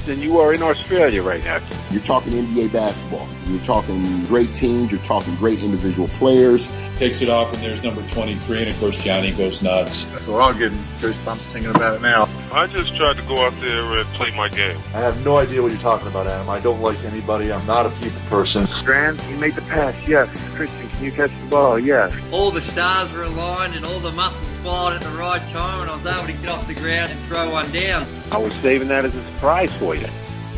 States than you are in Australia right now. You're talking NBA basketball. You're talking great teams. You're talking great individual players. Takes it off, and there's number 23, and of course Johnny goes nuts. So I'll get goosebumps thinking about it now. I just tried to go out there and play my game. I have no idea what you're talking about, Adam. I don't like anybody. I'm not a people person. Strand, you make the pass, yes. Christian, can you catch the ball? Yes. All the stars were aligned and all the muscles fired at the right time, and I was able to get off the ground and throw one down. I was saving that as a surprise for you.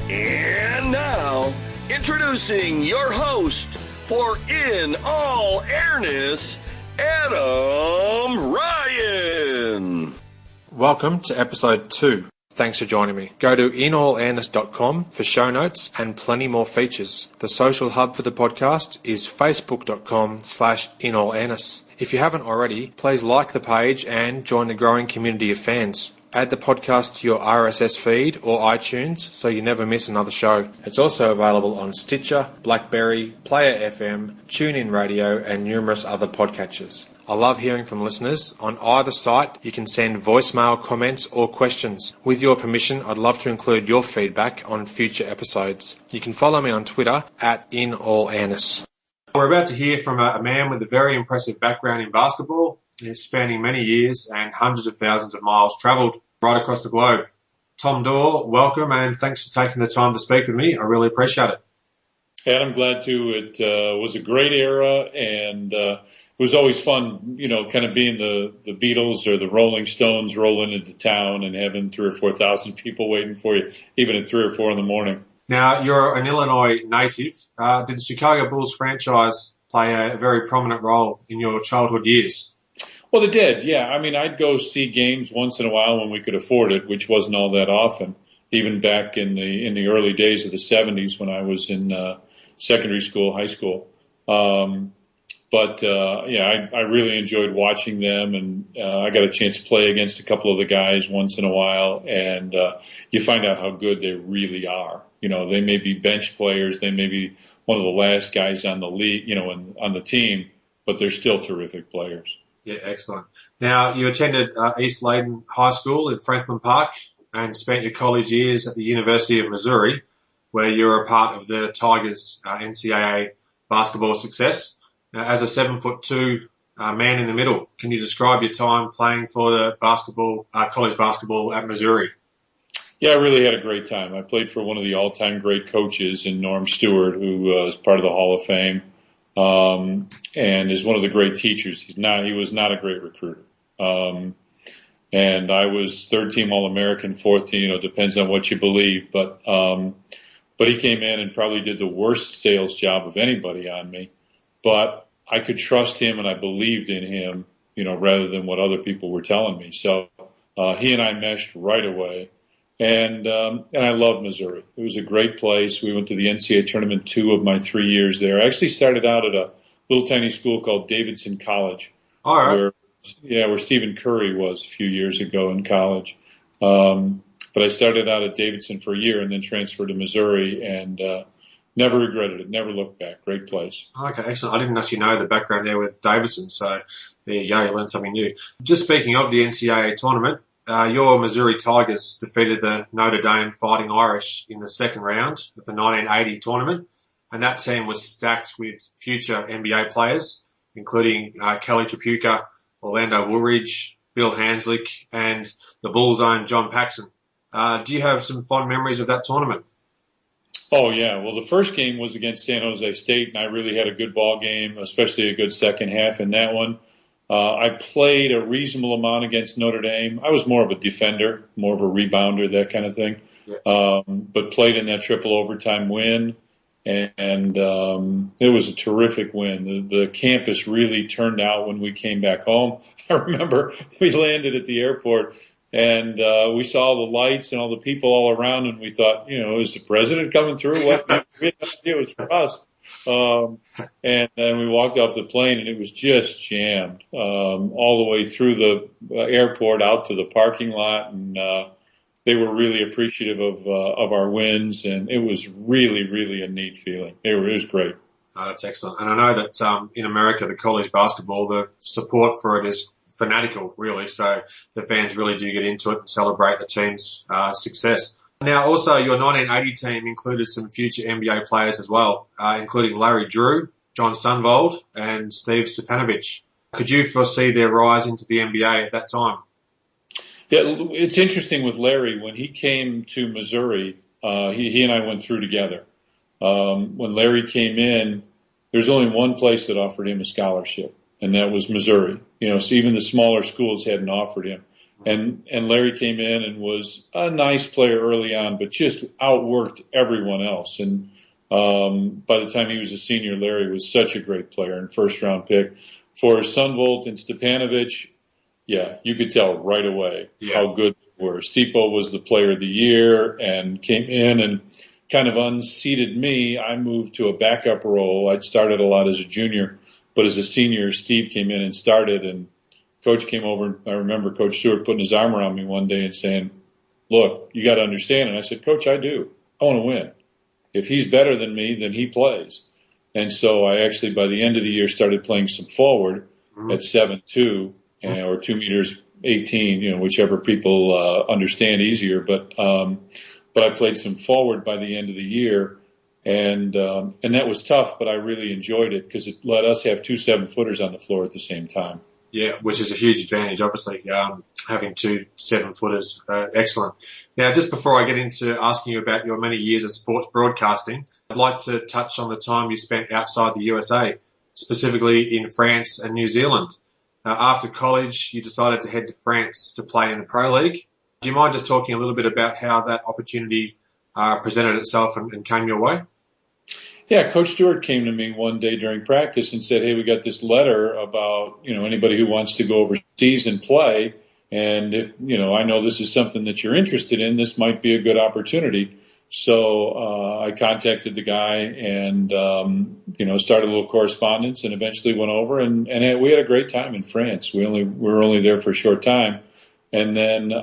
And now, introducing your host for In All Airness, Adam Ryan. Welcome to episode 2. Thanks for joining me. Go to inallairness.com for show notes and plenty more features. The social hub for the podcast is facebook.com/inallairness. If you haven't already, please like the page and join the growing community of fans. Add the podcast to your RSS feed or iTunes so you never miss another show. It's also available on Stitcher, BlackBerry, Player FM, TuneIn Radio, and numerous other podcatchers. I love hearing from listeners. On either site, you can send voicemail comments or questions. With your permission, I'd love to include your feedback on future episodes. You can follow me on Twitter @InAllAirness. We're about to hear from a man with a very impressive background in basketball, spanning many years and hundreds of thousands of miles travelled right across the globe. Tom Dore, welcome, and thanks for taking the time to speak with me. I really appreciate it. And I'm glad to. It was a great era, and it was always fun, kind of being the Beatles or the Rolling Stones rolling into town and having 3,000 or 4,000 people waiting for you, even at 3 or 4 in the morning. Now, you're an Illinois native. Did the Chicago Bulls franchise play a very prominent role in your childhood years? Well, they did, yeah. I mean, I'd go see games once in a while when we could afford it, which wasn't all that often, even back in the early days of the 70s when I was in secondary school, high school. But I really enjoyed watching them, and I got a chance to play against a couple of the guys once in a while, and you find out how good they really are. They may be bench players, they may be one of the last guys on the league, on the team, but they're still terrific players. Yeah, excellent. Now, you attended East Leyden High School in Franklin Park and spent your college years at the University of Missouri, where you were a part of the Tigers' NCAA basketball success. Now, as a 7'2" man in the middle, can you describe your time playing for the college basketball at Missouri? Yeah, I really had a great time. I played for one of the all-time great coaches in Norm Stewart, who is part of the Hall of Fame, and is one of the great teachers. He was not a great recruiter. And I was third-team All-American, fourth team, depends on what you believe. But he came in and probably did the worst sales job of anybody on me. But I could trust him and I believed in him, rather than what other people were telling me. So he and I meshed right away. And I love Missouri. It was a great place. We went to the NCAA tournament 2 of my 3 years there. I actually started out at a little tiny school called Davidson College. All right. Where Stephen Curry was a few years ago in college. But I started out at Davidson for a year and then transferred to Missouri, and never regretted it, never looked back. Great place. Okay, excellent. I didn't actually know the background there with Davidson, so there you go, you learned something new. Just speaking of the NCAA tournament, your Missouri Tigers defeated the Notre Dame Fighting Irish in the second round of the 1980 tournament, and that team was stacked with future NBA players, including Kelly Tripucka, Orlando Woolridge, Bill Hanslick, and the Bulls' own John Paxson. Do you have some fond memories of that tournament? Oh, yeah. Well, the first game was against San Jose State, and I really had a good ball game, especially a good second half in that one. I played a reasonable amount against Notre Dame. I was more of a defender, more of a rebounder, that kind of thing. Yeah. But played in that triple overtime win, and it was a terrific win. The campus really turned out when we came back home. I remember we landed at the airport, and we saw the lights and all the people all around, and we thought, is the president coming through? What? We had no idea it was for us. And then we walked off the plane, and it was just jammed all the way through the airport out to the parking lot, and they were really appreciative of our wins, and it was really, really a neat feeling. It was great. Oh, that's excellent. And I know that in America, the college basketball, the support for it is fanatical, really. So the fans really do get into it and celebrate the team's success. Now, also, your 1980 team included some future NBA players as well, including Larry Drew, John Sunvold, and Steve Stepanovich. Could you foresee their rise into the NBA at that time? Yeah, it's interesting with Larry. When he came to Missouri, he and I went through together. When Larry came in, there's only one place that offered him a scholarship, and that was Missouri. So even the smaller schools hadn't offered him. And Larry came in and was a nice player early on, but just outworked everyone else. And by the time he was a senior, Larry was such a great player and first-round pick. For Sunvolt and Stepanovich, yeah, you could tell right away how good they were. Stepo was the player of the year and came in and kind of unseated me. I moved to a backup role. I'd started a lot as a junior, but as a senior, Steve came in and started, and Coach came over, and I remember Coach Stewart putting his arm around me one day and saying, look, you got to understand. And I said, Coach, I do. I want to win. If he's better than me, then he plays. And so I actually, by the end of the year, started playing some forward at 7'2", or 2 meters 18, whichever people understand easier. But I played some forward by the end of the year, and that was tough, but I really enjoyed it because it let us have 2 7-footers on the floor at the same time. Yeah, which is a huge advantage, obviously, having 2 7-footers. Excellent. Now, just before I get into asking you about your many years of sports broadcasting, I'd like to touch on the time you spent outside the USA, specifically in France and New Zealand. After college, you decided to head to France to play in the Pro League. Do you mind just talking a little bit about how that opportunity presented itself and came your way? Yeah, Coach Stewart came to me one day during practice and said, hey, we got this letter about, anybody who wants to go overseas and play. And if, I know this is something that you're interested in, this might be a good opportunity. So I contacted the guy and, started a little correspondence and eventually went over and we had a great time in France. We were only there for a short time. And then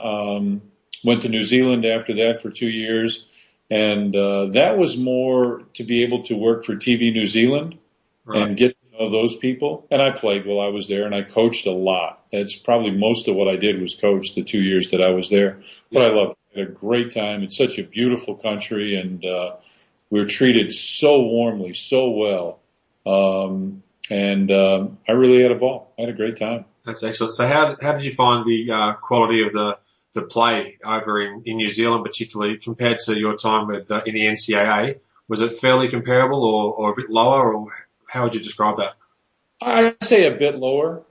went to New Zealand after that for 2 years. And that was more to be able to work for TV New Zealand and get to know those people. And I played while I was there, and I coached a lot. That's probably most of what I did was coach the 2 years that I was there. But I loved it. I had a great time. It's such a beautiful country, and we were treated so warmly, so well. I really had a ball. I had a great time. That's excellent. So how did you find the quality of the play over in New Zealand, particularly compared to your time with in the NCAA? Was it fairly comparable or a bit lower, or how would you describe that? I'd say a bit lower.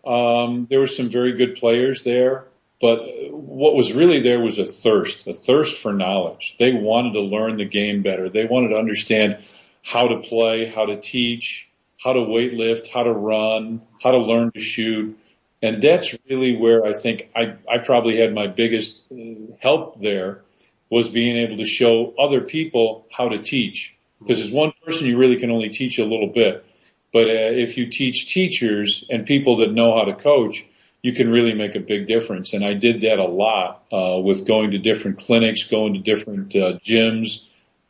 There were some very good players there, but what was really there was a thirst for knowledge. They wanted to learn the game better. They wanted to understand how to play, how to teach, how to weight lift, how to run, how to learn to shoot. And that's really where I think I probably had my biggest help there, was being able to show other people how to teach. Because as one person, you really can only teach a little bit. But if you teach teachers and people that know how to coach, you can really make a big difference. And I did that a lot with going to different clinics, going to different gyms.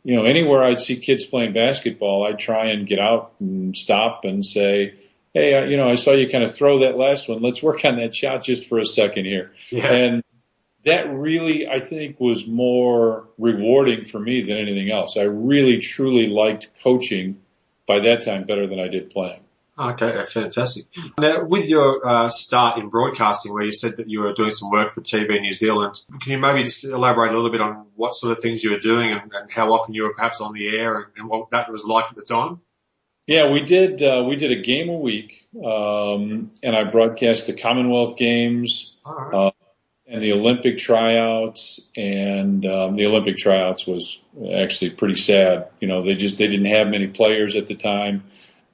Anywhere I'd see kids playing basketball, I'd try and get out and stop and say, hey, I saw you kind of throw that last one. Let's work on that shot just for a second here. Yeah. And that really, I think, was more rewarding for me than anything else. I really, truly liked coaching by that time better than I did playing. Okay, that's fantastic. Now, with your start in broadcasting, where you said that you were doing some work for TV New Zealand, can you maybe just elaborate a little bit on what sort of things you were doing and how often you were perhaps on the air and what that was like at the time? Yeah, we did a game a week, and I broadcast the Commonwealth Games and the Olympic tryouts. And the Olympic tryouts was actually pretty sad. They didn't have many players at the time,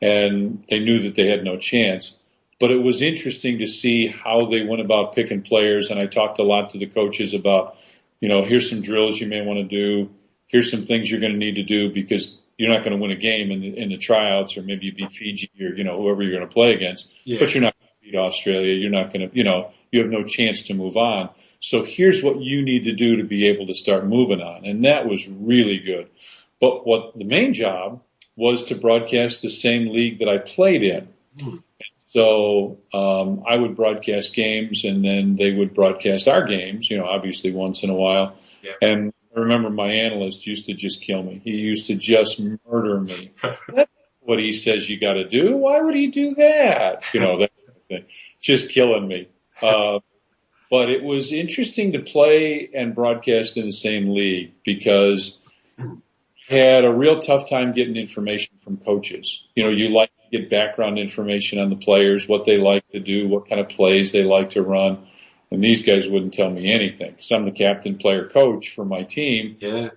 and they knew that they had no chance. But it was interesting to see how they went about picking players, and I talked a lot to the coaches about, here's some drills you may want to do. Here's some things you're going to need to do because you're not going to win a game in the tryouts, or maybe you beat Fiji or, whoever you're going to play against. Yeah. But you're not going to beat Australia. You're not going to, you have no chance to move on. So here's what you need to do to be able to start moving on. And that was really good. But what the main job was to broadcast the same league that I played in. Mm. So I would broadcast games, and then they would broadcast our games, obviously once in a while. Yeah. And I remember my analyst used to just kill me. He used to just murder me. That's what he says you got to do. Why would he do that? That kind of thing. Just killing me. But it was interesting to play and broadcast in the same league because had a real tough time getting information from coaches. You like to get background information on the players, what they like to do, what kind of plays they like to run. And these guys wouldn't tell me anything because I'm the captain, player, coach for my team. Yeah.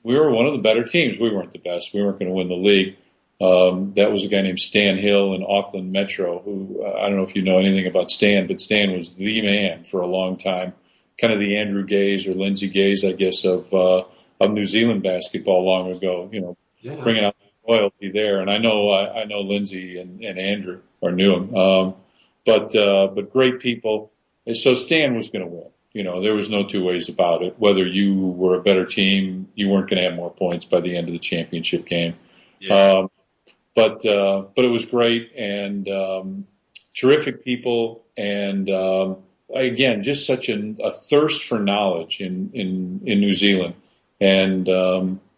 We were one of the better teams. We weren't the best. We weren't going to win the league. That was a guy named Stan Hill in Auckland Metro, who I don't know if you know anything about Stan, but Stan was the man for a long time, kind of the Andrew Gaze or Lindsay Gaze, I guess, of New Zealand basketball long ago. Bringing out loyalty there. And I know Lindsay and Andrew or knew him, but great people. And so Stan was going to win. There was no two ways about it. Whether you were a better team, you weren't going to have more points by the end of the championship game. Yeah. But it was great and terrific people, and again, just such a thirst for knowledge in New Zealand. And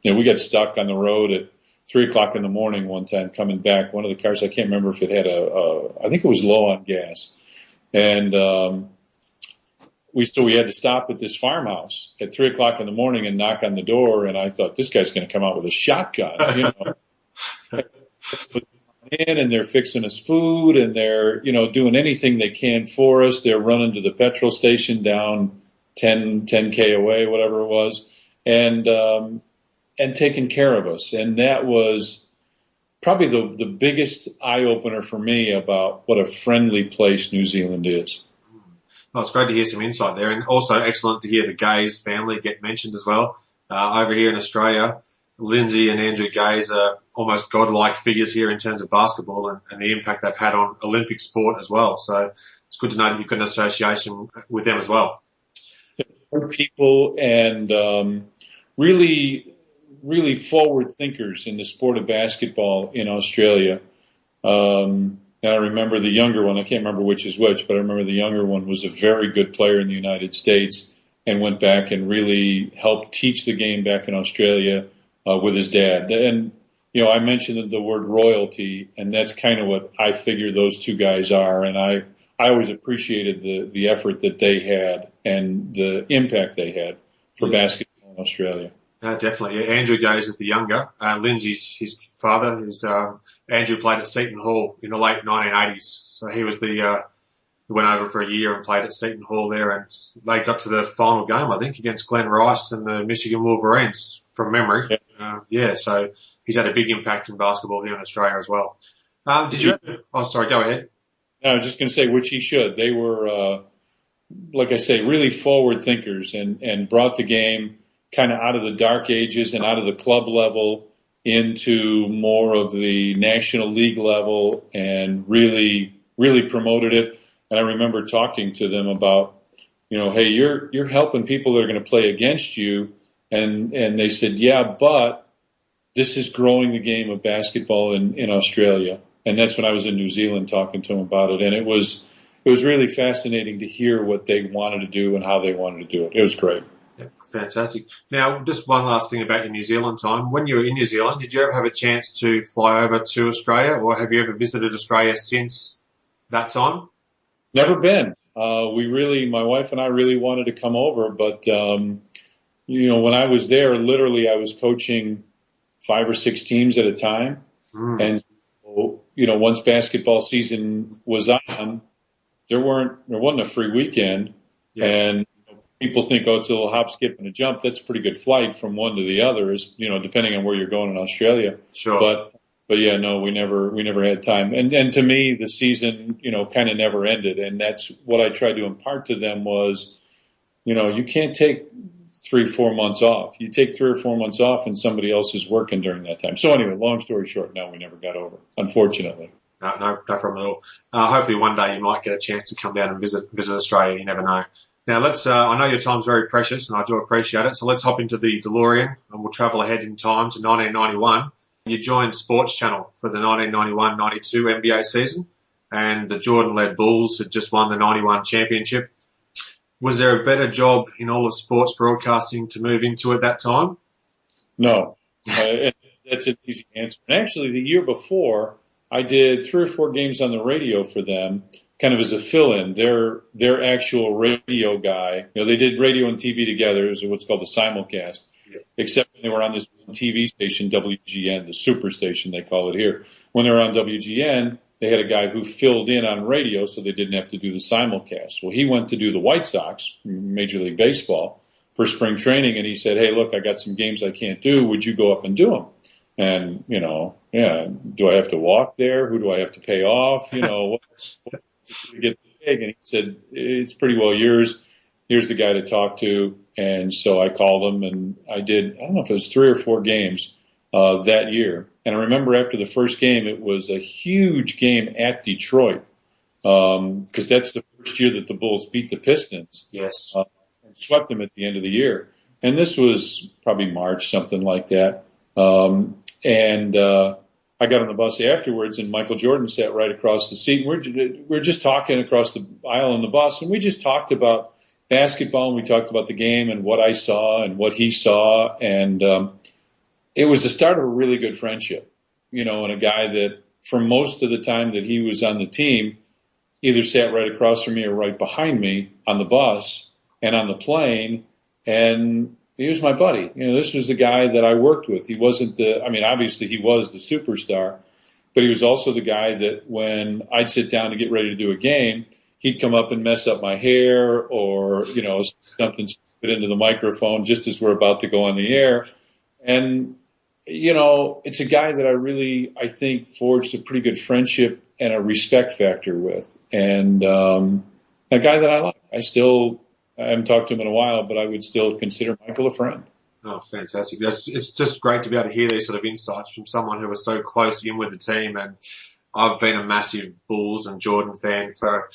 we got stuck on the road at 3:00 in the morning one time coming back. One of the cars, I can't remember if it had I think it was low on gas, and we had to stop at this farmhouse at 3:00 in the morning and knock on the door. And I thought, this guy's going to come out with a shotgun, and they're fixing us food, and they're doing anything they can for us. They're running to the petrol station down 10K away, whatever it was, and taking care of us. And that was probably the biggest eye opener for me about what a friendly place New Zealand is. Well, it's great to hear some insight there, and also excellent to hear the Gaze family get mentioned as well. Over here in Australia, Lindsay and Andrew Gaze are almost godlike figures here in terms of basketball and the impact they've had on Olympic sport as well. So it's good to know that you've got an association with them as well. People and really, really forward thinkers in the sport of basketball in Australia. And I remember the younger one, I can't remember which is which, but I remember the younger one was a very good player in the United States and went back and really helped teach the game back in Australia with his dad. And, I mentioned the word royalty, and that's kind of what I figure those two guys are. And I always appreciated the effort that they had and the impact they had for basketball in Australia. Definitely. Yeah, Andrew Gaze is the younger. Lindsay's his father. Andrew played at Seton Hall in the late 1980s. So he was went over for a year and played at Seton Hall there, and they got to the final game, I think, against Glen Rice and the Michigan Wolverines, from memory. So he's had a big impact in basketball here in Australia as well. Did you ever... Oh, sorry, go ahead. No, I was just going to say, which he should. They were, like I say, really forward thinkers and brought the game kind of out of the dark ages and out of the club level into more of the National League level and really, really promoted it. And I remember talking to them about, hey, you're helping people that are going to play against you. And they said, yeah, but this is growing the game of basketball in Australia. And that's when I was in New Zealand talking to them about it. And it was really fascinating to hear what they wanted to do and how they wanted to do it. It was great. Yeah, fantastic. Now, just one last thing about your New Zealand time. When you were in New Zealand, did you ever have a chance to fly over to Australia, or have you ever visited Australia since that time? Never been. My wife and I really wanted to come over, but, when I was there, literally I was coaching 5 or 6 teams at a time. And, once basketball season was on, there wasn't a free weekend. Yeah. And people think, it's a little hop, skip, and a jump. That's a pretty good flight from one to the other, depending on where you're going in Australia. Sure. But yeah, no, we never had time. And to me, the season, kind of never ended. And that's what I tried to impart to them was, you can't take 3-4 months off. You take 3 or 4 months off and somebody else is working during that time. So anyway, long story short, no, we never got over, unfortunately. No problem at all. Hopefully one day you might get a chance to come down and visit Australia. You never know. Now I know your time's very precious and I do appreciate it. So let's hop into the DeLorean and we'll travel ahead in time to 1991. You joined Sports Channel for the 1991-92 NBA season, and the Jordan-led Bulls had just won the 91 championship. Was there a better job in all of sports broadcasting to move into at that time? No. That's an easy answer. And actually, the year before, I did 3 or 4 games on the radio for them, kind of as a fill-in. Their actual radio guy, they did radio and TV together. It was what's called a simulcast, except when they were on this TV station, WGN, the super station they call it here. When they were on WGN, they had a guy who filled in on radio, so they didn't have to do the simulcast. Well, he went to do the White Sox, Major League Baseball, for spring training, and he said, "Hey, look, I got some games I can't do. Would you go up and do them?" And, do I have to walk there? Who do I have to pay off? What to get the gig? And he said, "It's pretty well yours. Here's the guy to talk to." And so I called him, and I did, I don't know if it was 3 or 4 games that year. And I remember after the first game, it was a huge game at Detroit, because that's the first year that the Bulls beat the Pistons. Yes. And swept them at the end of the year. And this was probably March, something like that. I got on the bus afterwards, and Michael Jordan sat right across the seat. We're just talking across the aisle on the bus, and we just talked about basketball, and we talked about the game and what I saw and what he saw. And it was the start of a really good friendship, and a guy that for most of the time that he was on the team either sat right across from me or right behind me on the bus and on the plane, and he was my buddy. This was the guy that I worked with. He wasn't obviously he was the superstar, but he was also the guy that when I'd sit down to get ready to do a game, he'd come up and mess up my hair or, something stupid into the microphone just as we're about to go on the air. And, it's a guy that I think forged a pretty good friendship and a respect factor with. And a guy that I like. I haven't talked to him in a while, but I would still consider Michael a friend. Oh, fantastic. It's just great to be able to hear these sort of insights from someone who was so close in with the team. And I've been a massive Bulls and Jordan fan for,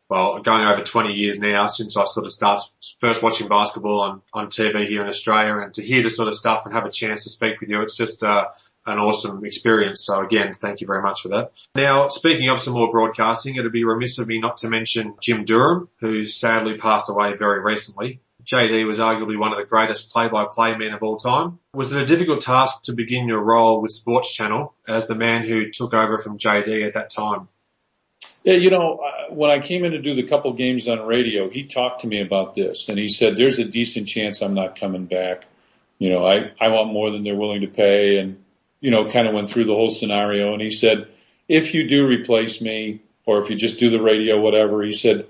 going over 20 years now, since I sort of started first watching basketball on TV here in Australia. And to hear this sort of stuff and have a chance to speak with you, it's just an awesome experience. So again, thank you very much for that. Now, speaking of some more broadcasting, it'd be remiss of me not to mention Jim Durham, who sadly passed away very recently. JD was arguably one of the greatest play-by-play men of all time. Was it a difficult task to begin your role with Sports Channel as the man who took over from JD at that time? Yeah, when I came in to do the couple games on radio, he talked to me about this, and he said, "There's a decent chance I'm not coming back. I want more than they're willing to pay," and kind of went through the whole scenario. And he said, "If you do replace me, or if you just do the radio, whatever," he said,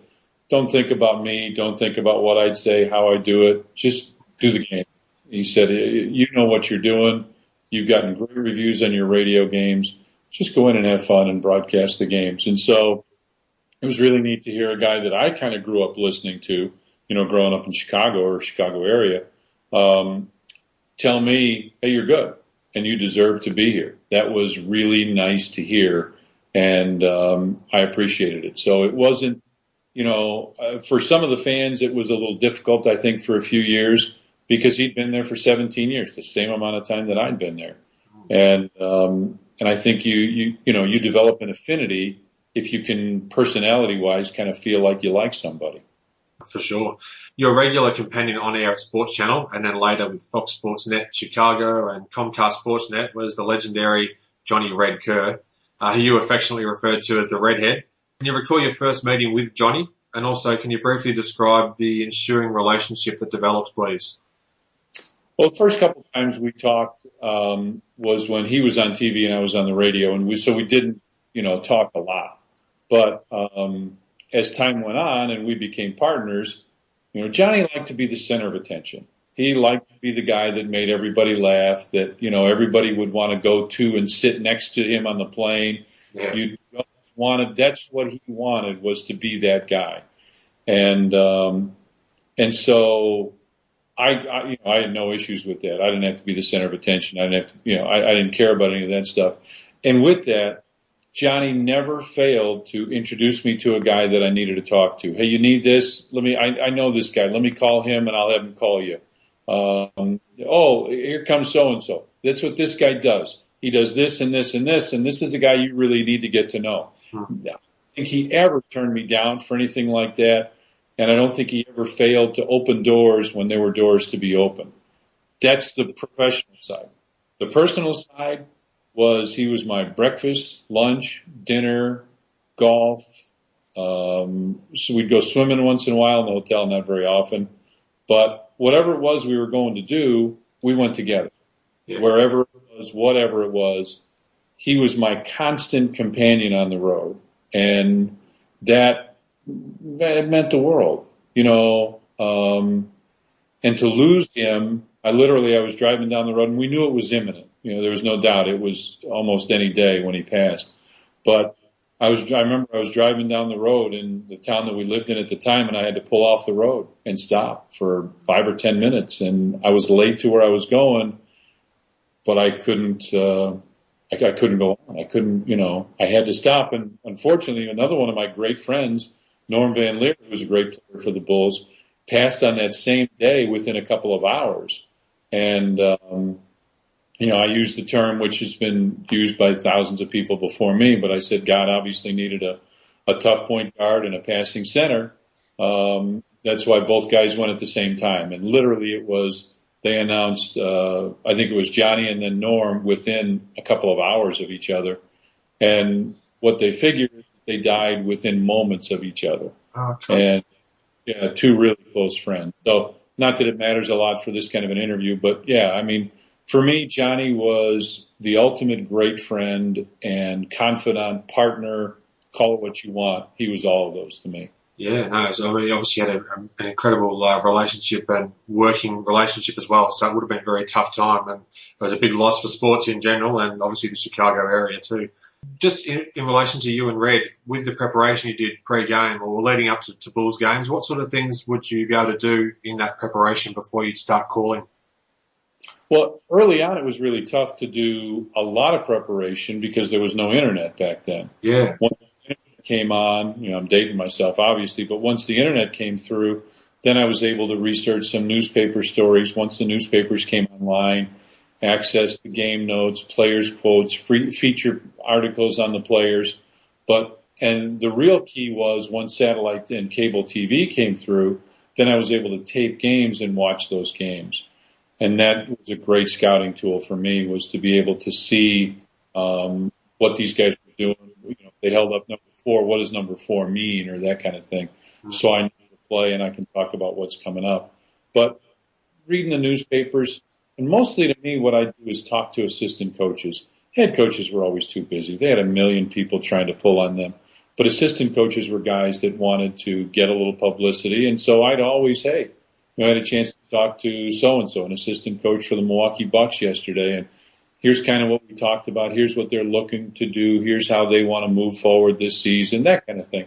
"don't think about me. Don't think about what I'd say, how I do it. Just do the game." He said, "You know what you're doing. You've gotten great reviews on your radio games. Just go in and have fun and broadcast the games." And so it was really neat to hear a guy that I kind of grew up listening to, growing up in Chicago or Chicago area, tell me, "Hey, you're good and you deserve to be here." That was really nice to hear, and I appreciated it. So it wasn't, for some of the fans, it was a little difficult, I think, for a few years because he'd been there for 17 years, the same amount of time that I'd been there. And I think you develop an affinity if you can, personality-wise, kind of feel like you like somebody. For sure. You're a regular companion on air at Sports Channel, and then later with Fox Sports Net Chicago and Comcast Sports Net was the legendary Johnny Red Kerr, who you affectionately referred to as the Redhead. Can you recall your first meeting with Johnny? And also, can you briefly describe the ensuing relationship that developed, please? Well, the first couple of times we talked was when he was on TV and I was on the radio, and we didn't, talk a lot. But as time went on and we became partners, Johnny liked to be the center of attention. He liked to be the guy that made everybody laugh, that, everybody would want to go to and sit next to him on the plane. Yeah. That's what he wanted, was to be that guy. And so I had no issues with that. I didn't have to be the center of attention. I didn't have to, I didn't care about any of that stuff. And with that, Johnny never failed to introduce me to a guy that I needed to talk to. "Hey, you need this? I know this guy. Let me call him and I'll have him call you. Here comes so-and-so. That's what this guy does. He does this and this and this, and this is a guy you really need to get to know." I don't think he ever turned me down for anything like that. and I don't think he ever failed to open doors when there were doors to be opened. That's the professional side. The personal side was he was my breakfast, lunch, dinner, golf. So we'd go swimming once in a while in the hotel, not very often. But whatever it was we were going to do, we went together. Yeah. Wherever it was, whatever it was, he was my constant companion on the road. And that meant the world, you know. And to lose him, I was driving down the road, and we knew it was imminent. You know, there was no doubt it was almost any day when he passed. But I remember I was driving down the road in the town that we lived in at the time, and I had to pull off the road and stop for 5 or 10 minutes. And I was late to where I was going, but I couldn't go on. I couldn't, you know, I had to stop. And unfortunately, another one of my great friends, Norm Van Leer, who was a great player for the Bulls, passed on that same day within a couple of hours. And, you know, I used the term which has been used by thousands of people before me, but I said God obviously needed a tough point guard and a passing center. That's why both guys went at the same time. And literally it was, they announced, I think it was Johnny and then Norm within a couple of hours of each other. And what they figured, they died within moments of each other. Okay. And yeah, two really close friends. So not that it matters a lot for this kind of an interview, but yeah, I mean, for me, Johnny was the ultimate great friend and confidant, partner, call it what you want. He was all of those to me. Yeah, no, so, I mean, he obviously had an incredible relationship and working relationship as well, so it would have been a very tough time, and it was a big loss for sports in general and obviously the Chicago area too. Just in relation to you and Red, with the preparation you did pre-game or leading up to Bulls games, what sort of things would you be able to do in that preparation before you'd start calling? Well, early on it was really tough to do a lot of preparation because there was no internet back then. Yeah. Once the internet came on, you know, I'm dating myself obviously, but once the internet came through, then I was able to research some newspaper stories. Once the newspapers came online, access the game notes, players' quotes, feature articles on the players. And the real key was once satellite and cable TV came through, then I was able to tape games and watch those games. And that was a great scouting tool for me, was to be able to see what these guys were doing. You know, they held up number 4. What does number 4 mean, or that kind of thing. So I know the play, and I can talk about what's coming up. But reading the newspapers, and mostly to me, what I do is talk to assistant coaches. Head coaches were always too busy. They had a million people trying to pull on them. But assistant coaches were guys that wanted to get a little publicity, and so I'd always, hey, I had a chance to talk to so-and-so, an assistant coach for the Milwaukee Bucks yesterday, and here's kind of what we talked about. Here's what they're looking to do. Here's how they want to move forward this season, that kind of thing.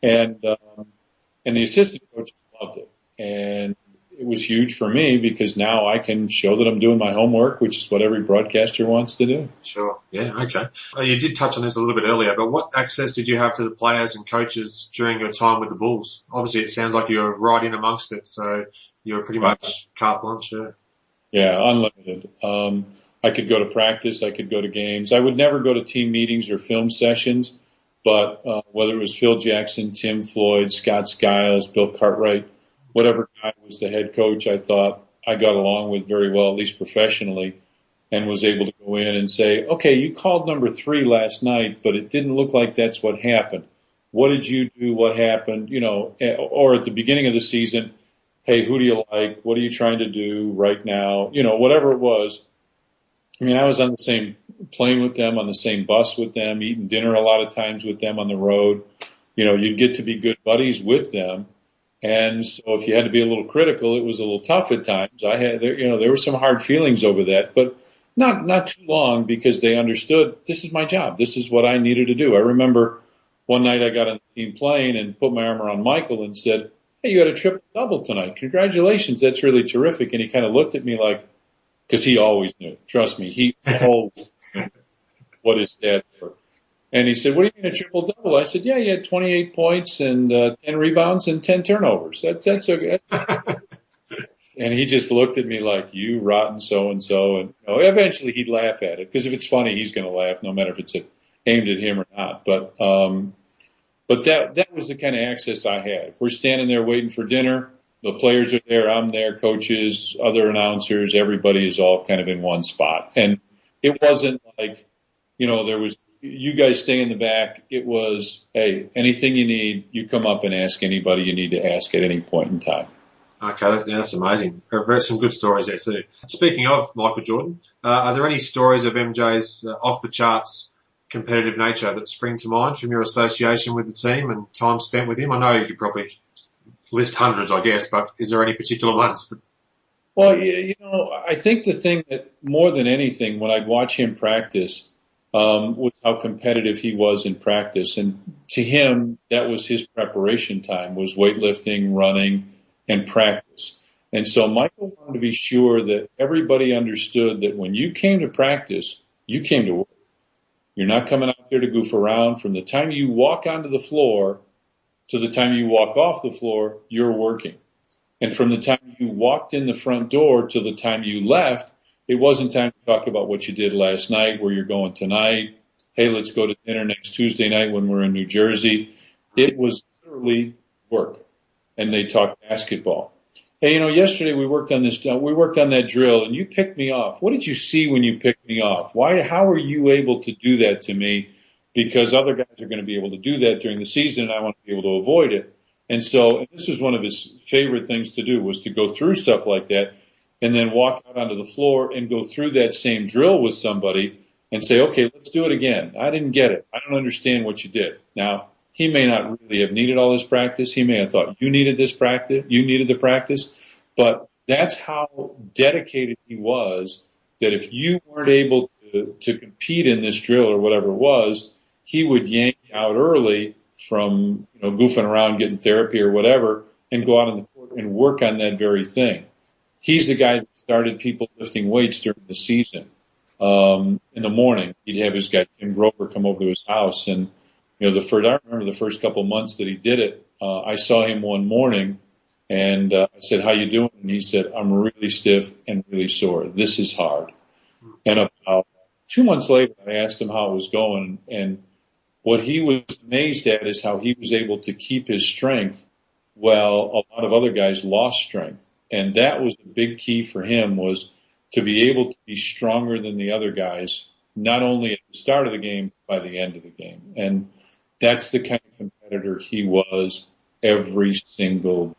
And the assistant coaches loved it. And it was huge for me because now I can show that I'm doing my homework, which is what every broadcaster wants to do. Sure. Yeah, okay. You did touch on this a little bit earlier, but what access did you have to the players and coaches during your time with the Bulls? Obviously, it sounds like you were right in amongst it, so you were pretty much carte blanche. Yeah, unlimited. I could go to practice. I could go to games. I would never go to team meetings or film sessions, but whether it was Phil Jackson, Tim Floyd, Scott Skiles, Bill Cartwright, whatever guy was the head coach, I thought I got along with very well, at least professionally, and was able to go in and say, okay, you called number 3 last night, but it didn't look like that's what happened. What did you do? What happened? You know, or at the beginning of the season, hey, who do you like? What are you trying to do right now? You know, whatever it was. I mean, I was on the same plane with them, on the same bus with them, eating dinner a lot of times with them on the road. You know, you'd get to be good buddies with them. And so if you had to be a little critical, it was a little tough at times. There were some hard feelings over that, but not too long because they understood this is my job. This is what I needed to do. I remember one night I got on the team plane and put my arm around Michael and said, hey, you had a triple-double tonight. Congratulations. That's really terrific. And he kind of looked at me like, because he always knew. Trust me, he always knew what his stats were. And he said, what do you mean a triple-double? I said, yeah, you had 28 points and 10 rebounds and 10 turnovers. That's okay. And he just looked at me like, you rotten so-and-so. And eventually he'd laugh at it. Because if it's funny, he's going to laugh, no matter if it's aimed at him or not. But But that was the kind of access I had. If we're standing there waiting for dinner, the players are there, I'm there, coaches, other announcers, everybody is all kind of in one spot. And it wasn't like, there was you guys stay in the back. It was, hey, anything you need, you come up and ask anybody you need to ask at any point in time. Okay, that's amazing. I've read some good stories there too. Speaking of Michael Jordan, are there any stories of MJ's off-the-charts competitive nature that spring to mind from your association with the team and time spent with him? I know you could probably list hundreds, I guess, but is there any particular ones? Well, I think the thing that more than anything, when I'd watch him practice, was how competitive he was in practice. And to him, that was his preparation time, was weightlifting, running, and practice. And so Michael wanted to be sure that everybody understood that when you came to practice, you came to work. You're not coming out there to goof around. From the time you walk onto the floor to the time you walk off the floor, you're working. And from the time you walked in the front door to the time you left, it wasn't time to talk about what you did last night, where you're going tonight. Hey, let's go to dinner next Tuesday night when we're in New Jersey. It was literally work. And they talked basketball. Hey, yesterday we worked on that drill, and you picked me off. What did you see when you picked me off? How are you able to do that to me? Because other guys are going to be able to do that during the season, and I want to be able to avoid it. And so this was one of his favorite things to do, was to go through stuff like that and then walk out onto the floor and go through that same drill with somebody and say, okay, let's do it again. I didn't get it. I don't understand what you did. Now, he may not really have needed all this practice. He may have thought you needed this practice. You needed the practice. But that's how dedicated he was, that if you weren't able to compete in this drill or whatever it was, he would yank you out early from goofing around, getting therapy or whatever, and go out on the court and work on that very thing. He's the guy that started people lifting weights during the season. In the morning, he'd have his guy Tim Grover come over to his house, and I remember the first couple of months that he did it. I saw him one morning, and I said, "How you doing?" And he said, "I'm really stiff and really sore. This is hard." And about 2 months later, I asked him how it was going, and what he was amazed at is how he was able to keep his strength while a lot of other guys lost strength. And that was the big key for him, was to be able to be stronger than the other guys, not only at the start of the game, but by the end of the game. And that's the kind of competitor he was every single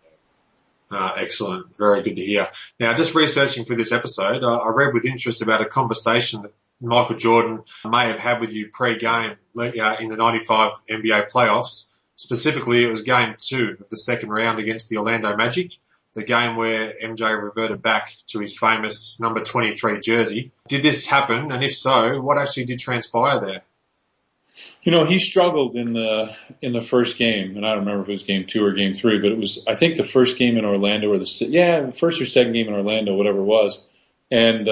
day. Excellent. Very good to hear. Now, just researching for this episode, I read with interest about a conversation that Michael Jordan may have had with you pre-game in the 95 NBA playoffs. Specifically, it was Game 2 of the second round against the Orlando Magic, the game where MJ reverted back to his famous number 23 jersey. Did this happen? And if so, what actually did transpire there? He struggled in the first game, and I don't remember if it was Game 2 or Game 3, but it was, I think, the first game in Orlando, or the first or second game in Orlando, whatever it was. And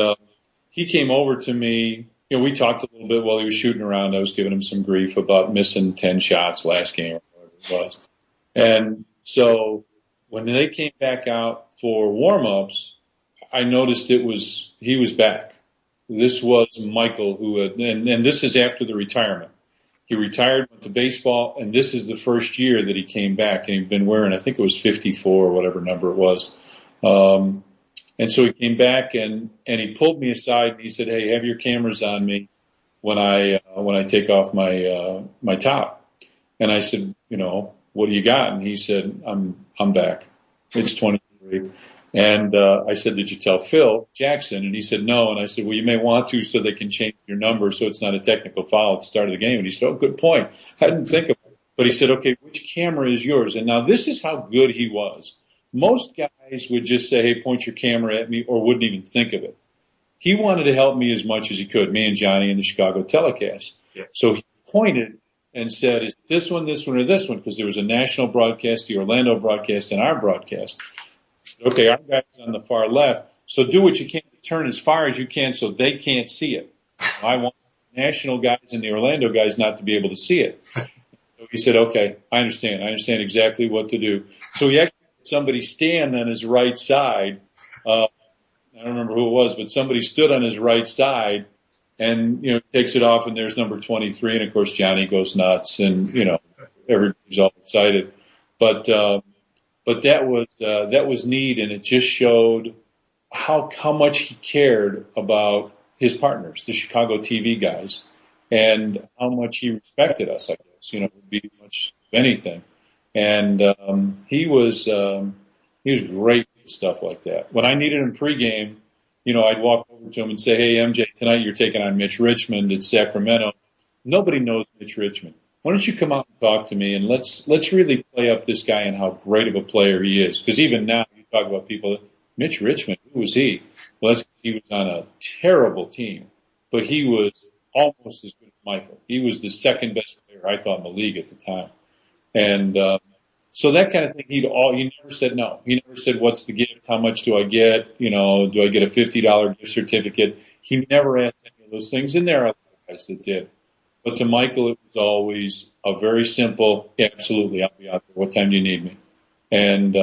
he came over to me. We talked a little bit while he was shooting around. I was giving him some grief about missing 10 shots last game or whatever it was. And so when they came back out for warm-ups, I noticed he was back. This was Michael and this is after the retirement. He retired, went to baseball, and this is the first year that he came back, and he'd been wearing, I think it was 54 or whatever number it was. And so he came back and he pulled me aside and he said, "Hey, have your cameras on me when I take off my top." And I said, "What do you got?" And he said, I'm back. It's 23. And I said, "Did you tell Phil Jackson?" And he said, "No." And I said, "Well, you may want to, so they can change your number so it's not a technical foul at the start of the game." And he said, "Oh, good point. I didn't think of it." But he said, "Okay, which camera is yours?" And now this is how good he was. Most guys would just say, "Hey, point your camera at me," or wouldn't even think of it. He wanted to help me as much as he could, me and Johnny in the Chicago telecast. Yeah. So he pointed and said, "Is this one, or this one?" Because there was a national broadcast, the Orlando broadcast, and our broadcast. Okay, our guy's on the far left, so do what you can to turn as far as you can so they can't see it. I want the national guys and the Orlando guys not to be able to see it. So he said, "Okay, I understand. I understand exactly what to do." So he actually had somebody stand on his right side. I don't remember who it was, but somebody stood on his right side and, takes it off, and there's number 23, and, of course, Johnny goes nuts, and, everybody's all excited. But that was neat, and it just showed how much he cared about his partners, the Chicago TV guys, and how much he respected us, I guess, would be much of anything. And he was great with stuff like that. When I needed him pregame, I'd walk over to him and say, "Hey, MJ, tonight you're taking on Mitch Richmond at Sacramento. Nobody knows Mitch Richmond. Why don't you come out and talk to me, and let's really play up this guy and how great of a player he is." Because even now, you talk about people, Mitch Richmond, who was he? Well, that's because he was on a terrible team, but he was almost as good as Michael. He was the second best player, I thought, in the league at the time. And so that kind of thing, he never said no. He never said, "What's the gift? How much do I get? Do I get a $50 gift certificate?" He never asked any of those things, and there are other guys that did. But to Michael, it was always a very simple, "Absolutely, I'll be out there. What time do you need me?" And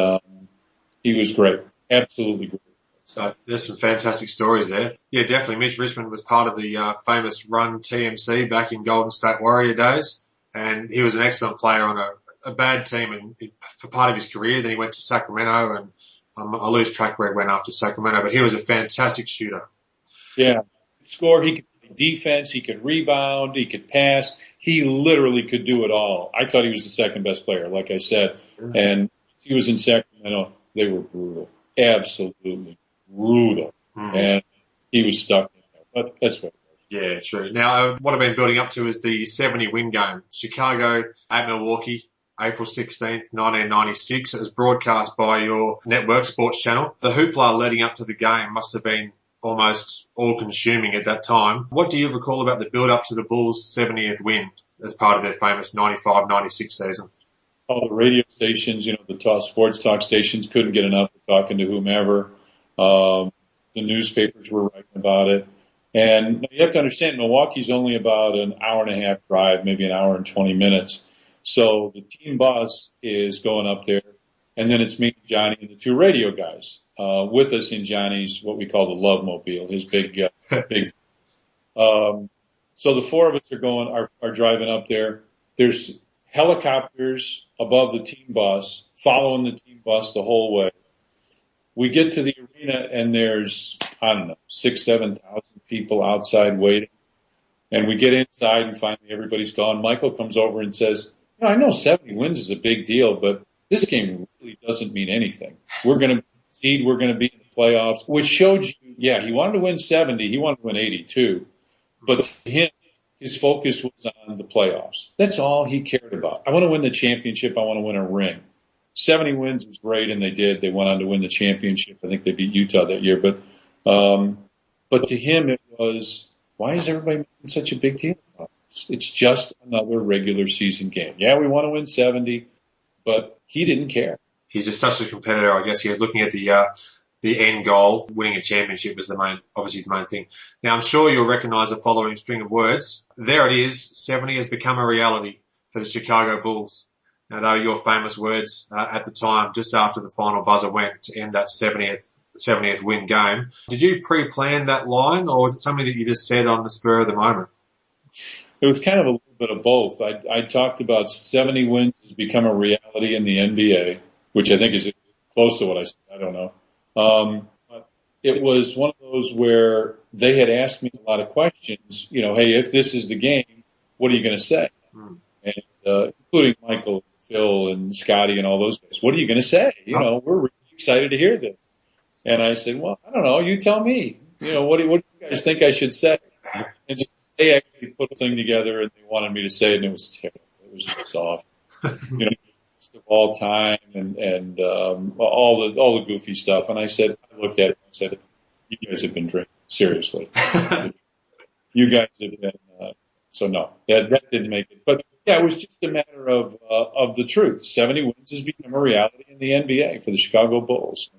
he was great, absolutely great. So there's some fantastic stories there. Yeah, definitely. Mitch Richmond was part of the famous Run TMC back in Golden State Warrior days, and he was an excellent player on a bad team and for part of his career. Then he went to Sacramento, and I lose track where he went after Sacramento, but he was a fantastic shooter. Yeah, he could score, he could play defense, he could rebound, he could pass. He literally could do it all. I thought he was the second best player, like I said. And he was in Sacramento. They were brutal, absolutely brutal. And he was stuck in there. But that's what it was. Yeah, true. Now, what I've been building up to is the 70-win game. Chicago at Milwaukee, April 16th, 1996. It was broadcast by your network sports channel. The hoopla leading up to the game must have been almost all-consuming at that time. What do you recall about the build-up to the Bulls' 70th win as part of their famous 95-96 season? All the radio stations, the sports talk stations couldn't get enough of talking to whomever. The newspapers were writing about it. And you have to understand, Milwaukee's only about an hour and a half drive, maybe an hour and 20 minutes. So the team bus is going up there, and then it's me, Johnny, and the two radio guys with us in Johnny's, what we call the Love Mobile, his big. So the four of us are driving up there. There's helicopters above the team bus, following the team bus the whole way. We get to the arena, and there's, 6,000, 7,000 people outside waiting. And we get inside, and finally everybody's gone. Michael comes over and says, I know 70 wins is a big deal, but this game really doesn't mean anything. We're going to seed, we're going to be in the playoffs, which showed you, he wanted to win 70, he wanted to win 80 too. But to him, his focus was on the playoffs. That's all he cared about. I want to win the championship, I want to win a ring. 70 wins was great, and they did. They went on to win the championship. I think they beat Utah that year. But to him, it was, why is everybody making such a big deal about it? It's just another regular season game. Yeah, we want to win 70, but he didn't care. He's just such a competitor. I guess he was looking at the end goal. Winning a championship is obviously the main thing. Now, I'm sure you'll recognize the following string of words. There it is. 70 has become a reality for the Chicago Bulls. Now, they were your famous words at the time, just after the final buzzer went to end that 70th win game. Did you pre-plan that line, or was it something that you just said on the spur of the moment? It was kind of a little bit of both. I talked about 70 wins has become a reality in the NBA, which I think is close to what I said. I don't know. But it was one of those where they had asked me a lot of questions. Hey, if this is the game, what are you going to say? And including Michael, Phil, and Scotty, and all those guys. What are you going to say? We're really excited to hear this. And I said, well, I don't know. You tell me. What do you guys think I should say? And so they actually put a thing together, and they wanted me to say it, and it was terrible. It was just awful. Of all time, and all the goofy stuff. And I looked at it and said, you guys have been drinking. Seriously. You guys have been. So no, that didn't make it. But it was just a matter of the truth. 70 wins has become a reality in the NBA for the Chicago Bulls.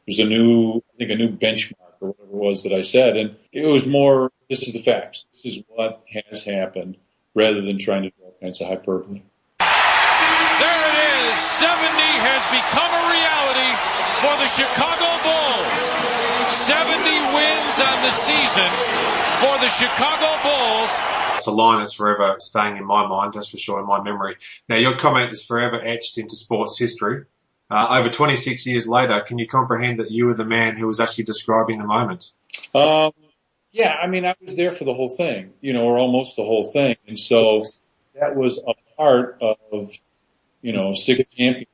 There's a new benchmark or whatever it was that I said, and it was more, this is the facts. This is what has happened, rather than trying to draw all kinds of hyperbole. There it is. 70 has become a reality for the Chicago Bulls. 70 wins wins on the season for the Chicago Bulls. It's a line that's forever staying in my mind, that's for sure, in my memory. Now, your comment is forever etched into sports history. Over 26 years later, can you comprehend that you were the man who was actually describing the moment? Yeah, I mean, I was there for the whole thing, or almost the whole thing. And so that was a part of, 6 championships.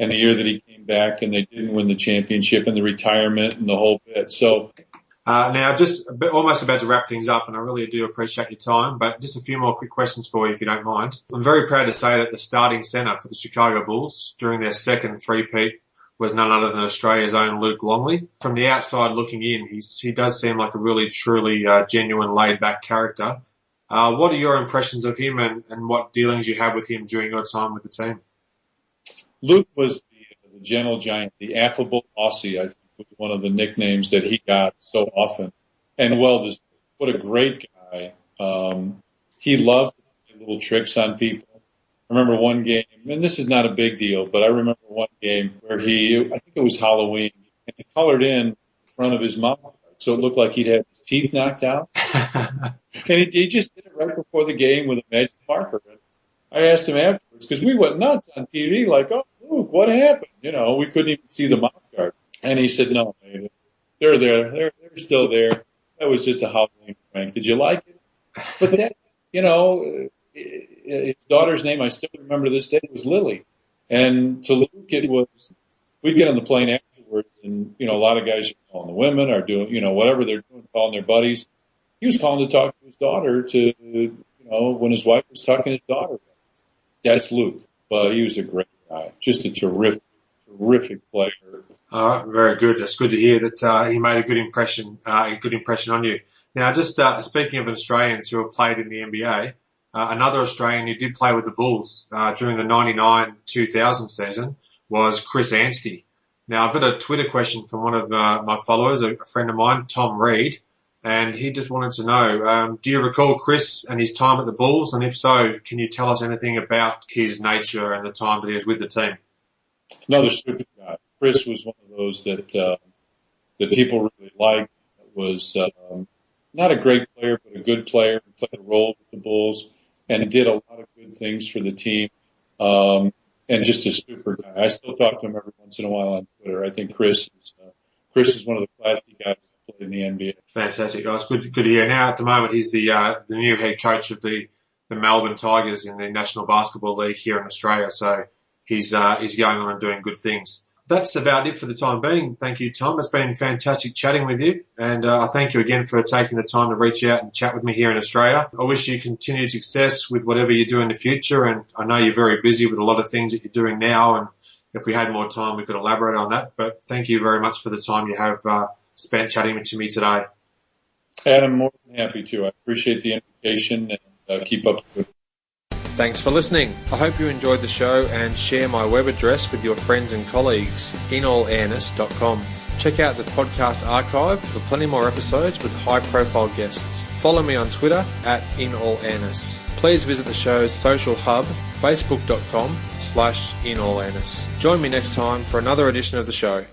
And the year that he came back and they didn't win the championship and the retirement and the whole bit. So now, just almost about to wrap things up, and I really do appreciate your time, but just a few more quick questions for you, if you don't mind. I'm very proud to say that the starting centre for the Chicago Bulls during their second three-peat was none other than Australia's own Luke Longley. From the outside looking in, he does seem like a really, truly genuine, laid-back character. What are your impressions of him and what dealings you had with him during your time with the team? Luke was the gentle giant, the affable Aussie, I think, was one of the nicknames that he got so often. And well-deserved. What a great guy. He loved to play little tricks on people. I remember one game, and this is not a big deal, but I remember one game where I think it was Halloween, and he colored in front of his mouth so it looked like he'd had his teeth knocked out. And he just did it right before the game with a magic marker. And I asked him afterwards, because we went nuts on TV, like, oh, Luke, what happened? We couldn't even see the mouth guard. And he said, no, man, they're there. They're still there. That was just a Halloween prank. Did you like it? But that, his daughter's name, I still remember this day, was Lily. And to Luke, it was, we'd get on the plane afterwards, and, a lot of guys are calling the women or doing, whatever they're doing, calling their buddies. He was calling to talk to his daughter when his wife was tucking his daughter. That's Luke. But he was a great guy. Just a terrific player. All right, very good. It's good to hear that he made a good impression on you. Now, just speaking of Australians who have played in the NBA, another Australian who did play with the Bulls during the 99-2000 season was Chris Anstey. Now, I've got a Twitter question from one of my followers, a friend of mine, Tom Reed, and he just wanted to know, do you recall Chris and his time at the Bulls? And if so, can you tell us anything about his nature and the time that he was with the team? Another super guy. Chris was one of those that people really liked. Was not a great player, but a good player. He played a role with the Bulls and did a lot of good things for the team. And just a super guy. I still talk to him every once in a while on Twitter. I think Chris is one of the classy guys that played in the NBA. Fantastic, guys. Good to hear. Now, at the moment, he's the new head coach of the Melbourne Tigers in the National Basketball League here in Australia. So he's going on and doing good things. That's about it for the time being. Thank you, Tom. It's been fantastic chatting with you. And I thank you again for taking the time to reach out and chat with me here in Australia. I wish you continued success with whatever you do in the future. And I know you're very busy with a lot of things that you're doing now. And if we had more time, we could elaborate on that. But thank you very much for the time you have spent chatting to me today. Adam, more than happy to. I appreciate the invitation and keep up the good. Thanks for listening. I hope you enjoyed the show and share my web address with your friends and colleagues, inallairness.com. Check out the podcast archive for plenty more episodes with high-profile guests. Follow me on Twitter @inallairness. Please visit the show's social hub, facebook.com/inallairness. Join me next time for another edition of the show.